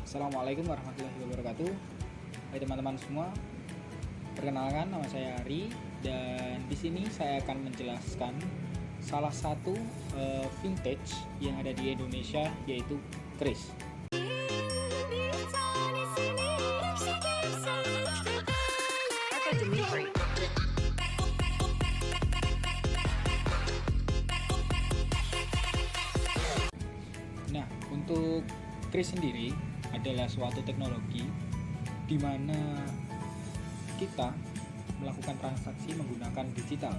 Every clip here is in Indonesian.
Assalamualaikum warahmatullahi wabarakatuh. Hai teman-teman semua, perkenalkan nama saya Ari dan di sini saya akan menjelaskan salah satu vintage yang ada di Indonesia yaitu Kris. Nah, untuk Kris sendiri adalah suatu teknologi di mana kita melakukan transaksi menggunakan digital,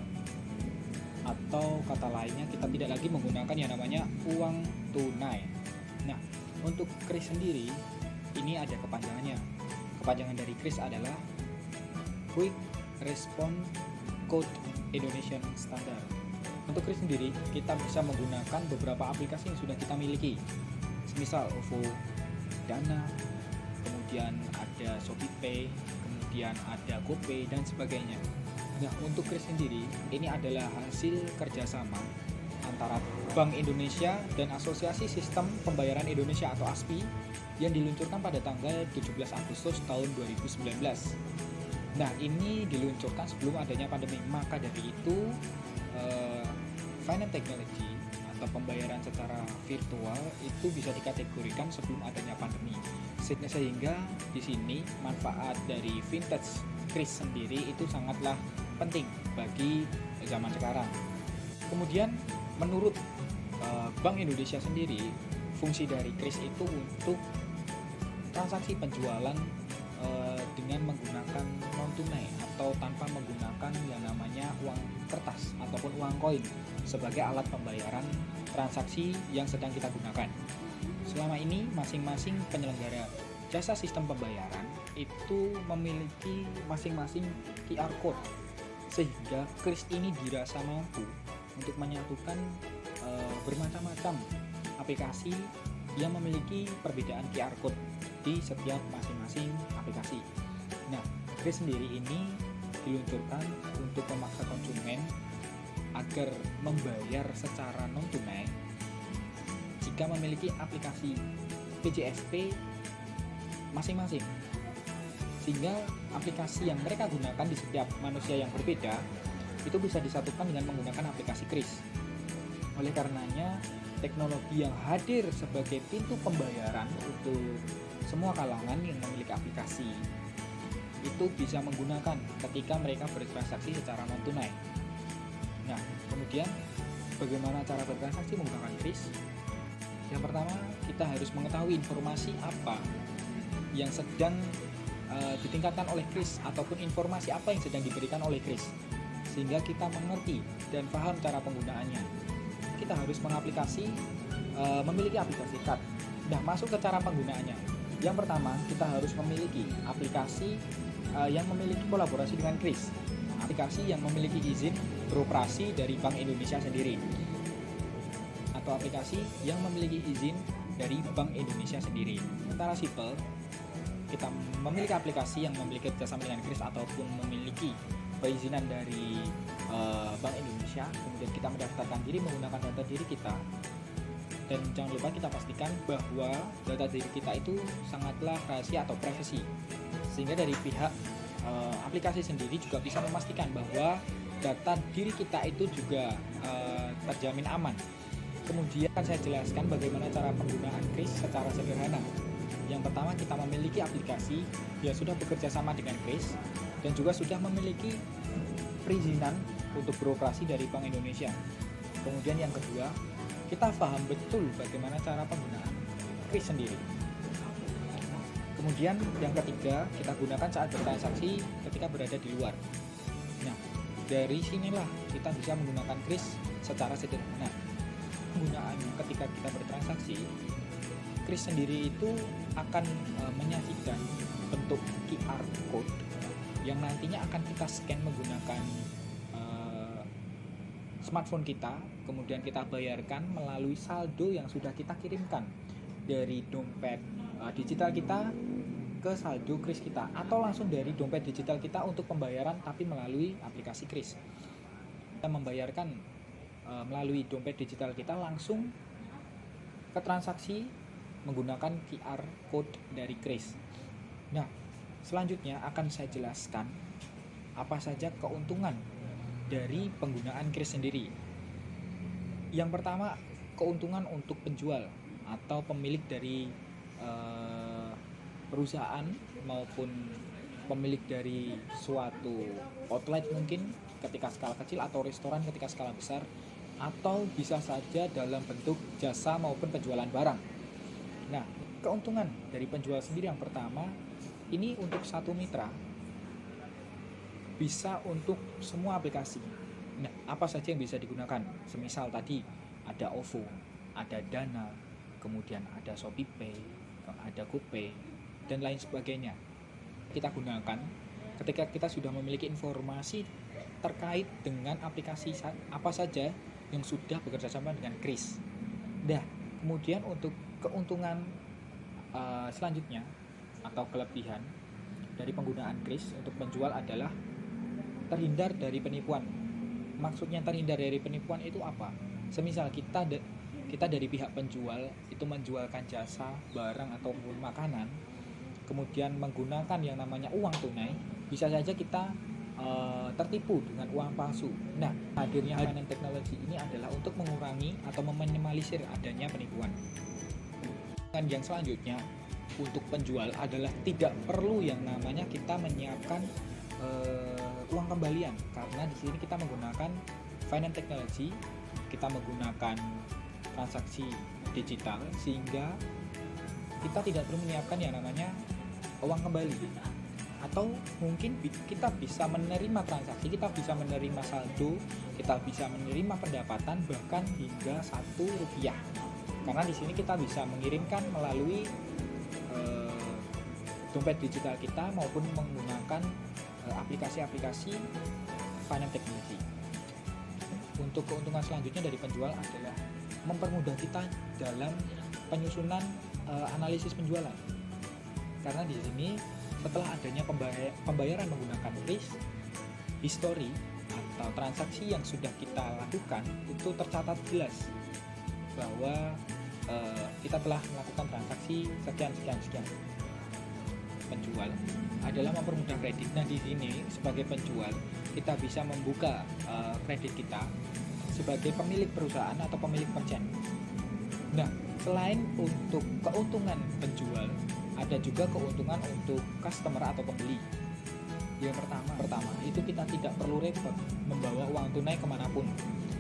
atau kata lainnya kita tidak lagi menggunakan yang namanya uang tunai. Nah, untuk Kris sendiri ini ada kepanjangannya. Kepanjangan dari Kris adalah Quick Response Code Indonesian Standard. Untuk Kris sendiri kita bisa menggunakan beberapa aplikasi yang sudah kita miliki, semisal OVO, Dana, kemudian ada ShopeePay, kemudian ada GoPay dan sebagainya. Nah, untuk Kris sendiri ini adalah hasil kerjasama antara Bank Indonesia dan Asosiasi Sistem Pembayaran Indonesia atau ASPI yang diluncurkan pada tanggal 17 Agustus tahun 2019. Nah, ini diluncurkan sebelum adanya pandemi, maka dari itu finance technology atau pembayaran secara virtual itu bisa dikategorikan sebelum adanya pandemi. Sehingga di sini manfaat dari vintage Kris sendiri itu sangatlah penting bagi zaman sekarang. Kemudian menurut Bank Indonesia sendiri, fungsi dari Kris itu untuk transaksi penjualan dengan menggunakan non tunai atau tanpa menggunakan yang namanya uang kertas ataupun uang koin sebagai alat pembayaran transaksi yang sedang kita gunakan. Selama ini masing-masing penyelenggara jasa sistem pembayaran itu memiliki masing-masing QR code, sehingga Kris ini dirasa mampu untuk menyatukan bermacam-macam aplikasi yang memiliki perbedaan QR code di setiap masing-masing aplikasi. Nah, Kris sendiri ini diluncurkan untuk memaksa konsumen agar membayar secara non tunai jika memiliki aplikasi PJSP masing-masing, sehingga aplikasi yang mereka gunakan di setiap manusia yang berbeda itu bisa disatukan dengan menggunakan aplikasi Kris. Oleh karenanya, teknologi yang hadir sebagai pintu pembayaran untuk semua kalangan yang memiliki aplikasi itu bisa menggunakan ketika mereka bertransaksi secara non tunai. Nah, kemudian bagaimana cara bertransaksi menggunakan Kris? Yang pertama, kita harus mengetahui informasi apa yang sedang ditingkatkan oleh Kris ataupun informasi apa yang sedang diberikan oleh Kris, sehingga kita mengerti dan paham cara penggunaannya. Kita harus memiliki aplikasi card. Nah, masuk ke cara penggunaannya. Yang pertama, kita harus memiliki aplikasi yang memiliki kolaborasi dengan Kris, aplikasi yang memiliki izin beroperasi dari Bank Indonesia sendiri, atau aplikasi yang memiliki izin dari Bank Indonesia sendiri. Secara simpel, kita memiliki aplikasi yang memiliki kerjasama dengan Kris ataupun memiliki perizinan dari Bank Indonesia, kemudian kita mendaftarkan diri menggunakan data diri kita. Dan jangan lupa kita pastikan bahwa data diri kita itu sangatlah rahasia atau privasi, sehingga dari pihak aplikasi sendiri juga bisa memastikan bahwa data diri kita itu juga terjamin aman. Kemudian saya jelaskan bagaimana cara penggunaan Kris secara sederhana. Yang pertama, kita memiliki aplikasi yang sudah bekerja sama dengan Kris dan juga sudah memiliki perizinan untuk beroperasi dari Bank Indonesia. Kemudian yang kedua, kita paham betul bagaimana cara penggunaan Kris sendiri. Kemudian yang ketiga, kita gunakan saat bertransaksi ketika berada di luar. Nah, dari sinilah kita bisa menggunakan Kris secara sederhana. Penggunaan ketika kita bertransaksi, Kris sendiri itu akan menyajikan bentuk QR code yang nantinya akan kita scan menggunakan smartphone kita, kemudian kita bayarkan melalui saldo yang sudah kita kirimkan dari dompet digital kita ke saldo Kris kita, atau langsung dari dompet digital kita untuk pembayaran tapi melalui aplikasi Kris. Kita membayarkan melalui dompet digital kita langsung ke transaksi menggunakan QR code dari Kris. Nah, selanjutnya akan saya jelaskan apa saja keuntungan dari penggunaan Kris sendiri. Yang pertama, keuntungan untuk penjual atau pemilik dari perusahaan maupun pemilik dari suatu outlet mungkin ketika skala kecil, atau restoran ketika skala besar, atau bisa saja dalam bentuk jasa maupun penjualan barang. Nah, keuntungan dari penjual sendiri yang pertama, ini untuk satu mitra bisa untuk semua aplikasi. Nah, apa saja yang bisa digunakan? Semisal tadi ada OVO, ada Dana, kemudian ada ShopeePay, ada GoPay, dan lain sebagainya. Kita gunakan ketika kita sudah memiliki informasi terkait dengan aplikasi apa saja yang sudah bekerja sama dengan Kris. Nah, kemudian untuk keuntungan selanjutnya atau kelebihan dari penggunaan Kris untuk penjual adalah terhindar dari penipuan. Maksudnya terhindar dari penipuan itu apa? Semisal kita dari pihak penjual itu menjualkan jasa, barang ataupun makanan, kemudian menggunakan yang namanya uang tunai, bisa saja kita tertipu dengan uang palsu. Nah, hadirnya finance technology ini adalah untuk mengurangi atau meminimalisir adanya penipuan. Dan yang selanjutnya untuk penjual adalah tidak perlu yang namanya kita menyiapkan uang kembalian, karena di sini kita menggunakan finance technology, kita menggunakan transaksi digital, sehingga kita tidak perlu menyiapkan yang namanya uang kembali. Atau mungkin kita bisa menerima transaksi, kita bisa menerima saldo, kita bisa menerima pendapatan bahkan hingga Rp1, karena di sini kita bisa mengirimkan melalui dompet digital kita maupun menggunakan aplikasi-aplikasi finance technology. Untuk keuntungan selanjutnya dari penjual adalah mempermudah kita dalam penyusunan analisis penjualan, karena di sini setelah adanya pembayaran menggunakan Kris, history atau transaksi yang sudah kita lakukan itu tercatat jelas bahwa kita telah melakukan transaksi sekian. Penjual adalah mempermudah kredit. Nah, di sini sebagai penjual kita bisa membuka kredit kita sebagai pemilik perusahaan atau pemilik merchant. Nah, selain untuk keuntungan penjual, ada juga keuntungan untuk customer atau pembeli. Yang pertama itu kita tidak perlu repot membawa uang tunai kemanapun.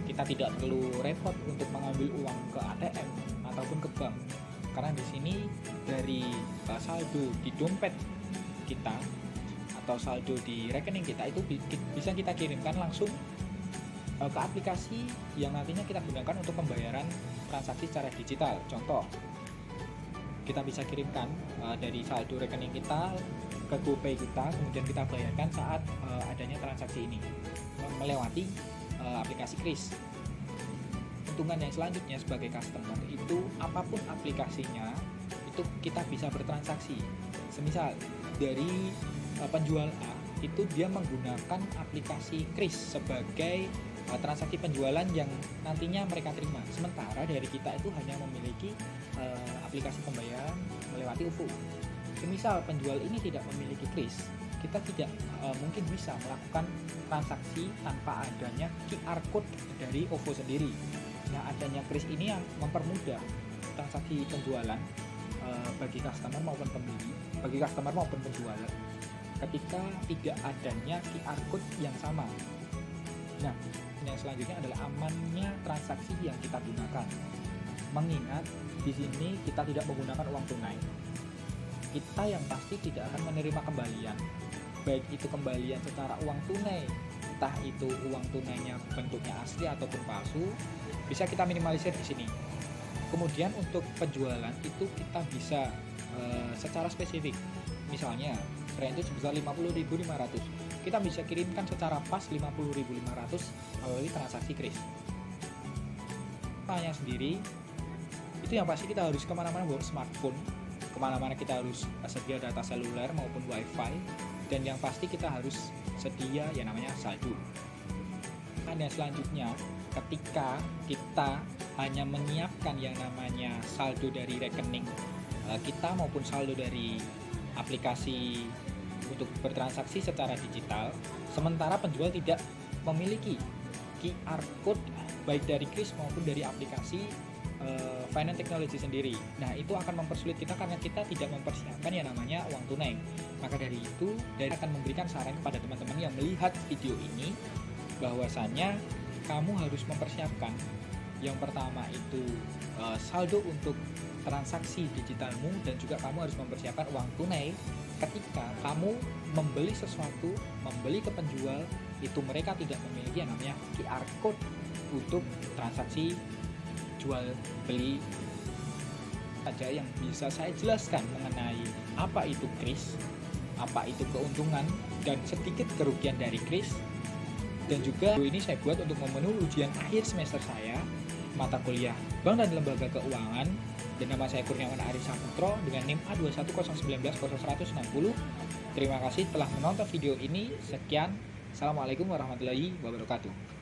Kita tidak perlu repot untuk mengambil uang ke ATM ataupun ke bank, karena di sini dari saldo di dompet kita atau saldo di rekening kita itu bisa kita kirimkan langsung ke aplikasi yang nantinya kita gunakan untuk pembayaran transaksi secara digital. Contoh, kita bisa kirimkan dari saldo rekening kita ke GoPay kita, kemudian kita bayarkan saat adanya transaksi ini melewati aplikasi Kris. Keuntungan yang selanjutnya sebagai customer itu apapun aplikasinya itu kita bisa bertransaksi. Semisal dari penjual A itu dia menggunakan aplikasi Kris sebagai transaksi penjualan yang nantinya mereka terima, sementara dari kita itu hanya memiliki aplikasi pembayaran melewati OVO. Semisal penjual ini tidak memiliki Kris, kita tidak mungkin bisa melakukan transaksi tanpa adanya QR code dari OVO sendiri. Nah, adanya Kris ini yang mempermudah transaksi penjualan bagi customer maupun pembeli, bagi customer maupun penjual, ketika tidak adanya QR code yang sama. Nah, yang selanjutnya adalah amannya transaksi yang kita gunakan. Mengingat di sini kita tidak menggunakan uang tunai, kita yang pasti tidak akan menerima kembalian, baik itu kembalian secara uang tunai, entah itu uang tunainya bentuknya asli ataupun palsu, bisa kita minimalisir di sini. Kemudian untuk penjualan itu kita bisa secara spesifik, misalnya range sebesar 50.500, kita bisa kirimkan secara pas 50.500 melalui transaksi Kris. Hanya sendiri itu yang pasti kita harus kemana-mana bawa smartphone, kemana-mana kita harus sedia data seluler maupun wifi, dan yang pasti kita harus sedia yang namanya saldo. Dan yang selanjutnya, ketika kita hanya menyiapkan yang namanya saldo dari rekening kita maupun saldo dari aplikasi untuk bertransaksi secara digital, sementara penjual tidak memiliki QR code baik dari kris maupun dari aplikasi finance technology sendiri. Nah, itu akan mempersulit kita karena kita tidak mempersiapkan yang namanya uang tunai. Maka dari itu, dari akan memberikan saran kepada teman-teman yang melihat video ini bahwasannya kamu harus mempersiapkan yang pertama itu saldo untuk transaksi digitalmu, dan juga kamu harus mempersiapkan uang tunai ketika kamu membeli sesuatu, membeli ke penjual, itu mereka tidak memiliki yang namanya QR code untuk transaksi jual beli saja. Yang bisa saya jelaskan mengenai apa itu kris, apa itu keuntungan dan sedikit kerugian dari kris. Dan juga ini saya buat untuk memenuhi ujian akhir semester saya mata kuliah Bank dan Lembaga Keuangan, dan nama saya Kurniawan Arif Saputro dengan NIM A210190160. Terima kasih telah menonton video ini. Sekian, assalamualaikum warahmatullahi wabarakatuh.